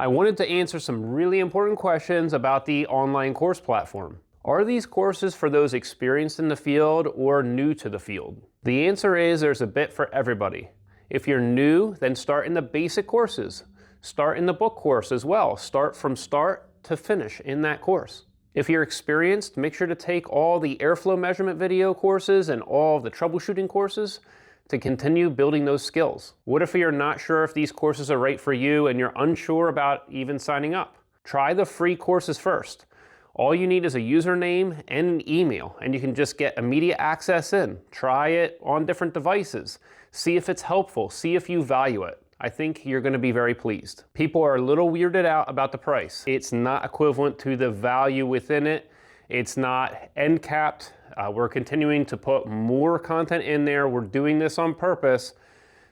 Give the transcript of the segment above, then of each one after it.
I wanted to answer some really important questions about the online course platform. Are these courses for those experienced in the field or new to the field? The answer is there's a bit for everybody. If you're new, then start in the basic courses. Start in the book course as well. Start from start to finish in that course. If you're experienced, make sure to take all the airflow measurement video courses and all the troubleshooting courses to continue building those skills. What if you're not sure if these courses are right for you and you're unsure about even signing up? Try the free courses first. All you need is a username and an email, and you can just get immediate access in. Try it on different devices. See if it's helpful. See if you value it. I think you're going to be very pleased. People are a little weirded out about the price. It's not equivalent to the value within it. It's not end capped. We're continuing to put more content in there. We're doing this on purpose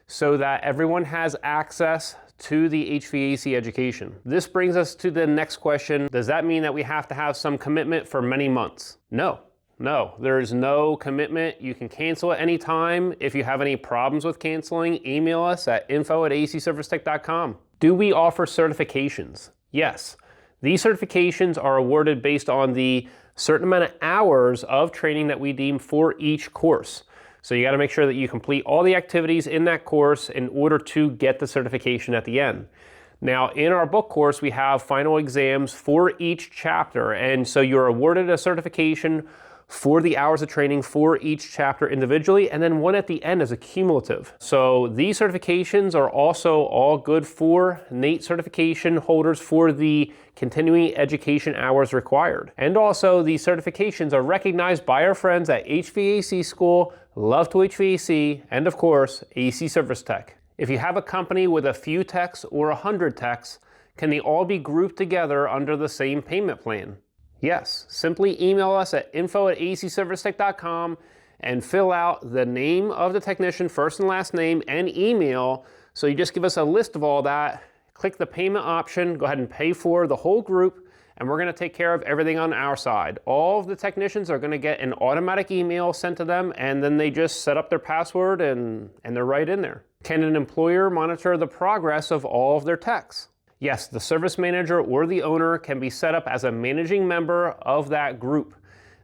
so that everyone has access to the HVAC education. This brings us to the next question. Does that mean that we have to have some commitment for many months? No, there is no commitment. You can cancel at any time. If you have any problems with canceling, email us at info@acservicetech.com. Do we offer certifications? Yes. These certifications are awarded based on the certain amount of hours of training that we deem for each course. So you got to make sure that you complete all the activities in that course in order to get the certification at the end. Now, in our book course, we have final exams for each chapter, and so you're awarded a certification for the hours of training for each chapter individually, and then one at the end as a cumulative. So these certifications are also all good for NATE certification holders for the continuing education hours required. And also these certifications are recognized by our friends at HVAC School, Love to HVAC, and of course, AC Service Tech. If you have a company with a few techs or 100 techs, can they all be grouped together under the same payment plan? Yes, simply email us at info@acservicetech.com and fill out the name of the technician, first and last name, and email. So you just give us a list of all that, click the payment option, go ahead and pay for the whole group, and we're gonna take care of everything on our side. All of the technicians are gonna get an automatic email sent to them, and then they just set up their password and they're right in there. Can an employer monitor the progress of all of their techs? Yes, the service manager or the owner can be set up as a managing member of that group.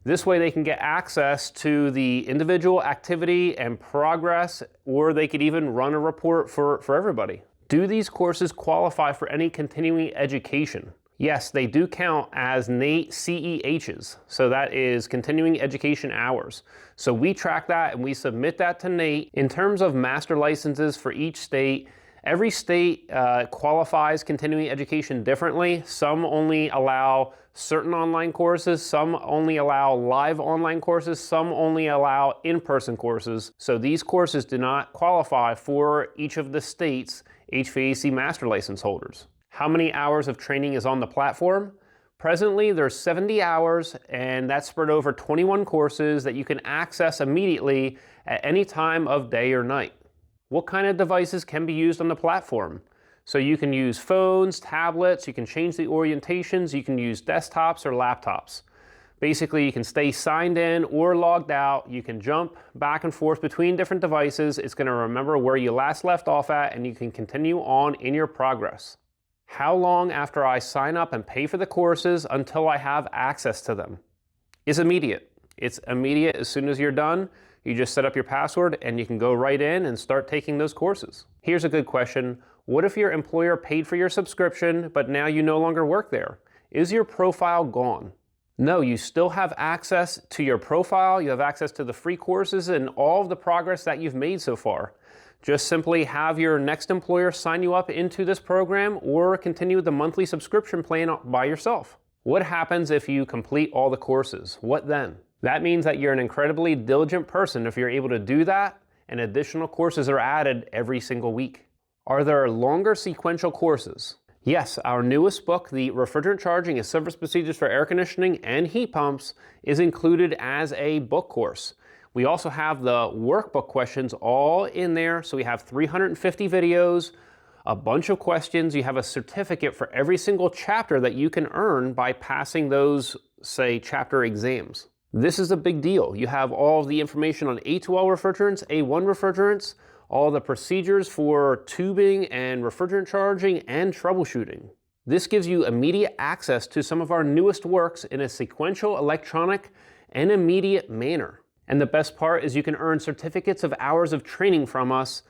This way they can get access to the individual activity and progress, or they could even run a report for everybody. Do these courses qualify for any continuing education? Yes, they do count as NATE CEHs, so that is continuing education hours. So we track that and we submit that to NATE. In terms of master licenses for each state, every state qualifies continuing education differently. Some only allow certain online courses, some only allow live online courses, some only allow in-person courses. So these courses do not qualify for each of the state's HVAC master license holders. How many hours of training is on the platform? Presently, there's 70 hours, and that's spread over 21 courses that you can access immediately at any time of day or night. What kind of devices can be used on the platform? So you can use phones, tablets, you can change the orientations, you can use desktops or laptops. Basically, you can stay signed in or logged out, you can jump back and forth between different devices, it's going to remember where you last left off at, and you can continue on in your progress. How long after I sign up and pay for the courses until I have access to them? It's immediate. It's immediate as soon as you're done. You just set up your password and you can go right in and start taking those courses. Here's a good question. What if your employer paid for your subscription, but now you no longer work there? Is your profile gone? No, you still have access to your profile. You have access to the free courses and all of the progress that you've made so far. Just simply have your next employer sign you up into this program or continue the monthly subscription plan by yourself. What happens if you complete all the courses? What then? That means that you're an incredibly diligent person if you're able to do that, and additional courses are added every single week. Are there longer sequential courses? Yes, our newest book, The Refrigerant Charging and Service Procedures for Air Conditioning and Heat Pumps, is included as a book course. We also have the workbook questions all in there. So we have 350 videos, a bunch of questions. You have a certificate for every single chapter that you can earn by passing those, say, chapter exams. This is a big deal. You have all of the information on A2L refrigerants, A1 refrigerants, all the procedures for tubing and refrigerant charging and troubleshooting. This gives you immediate access to some of our newest works in a sequential, electronic, and immediate manner. And the best part is you can earn certificates of hours of training from us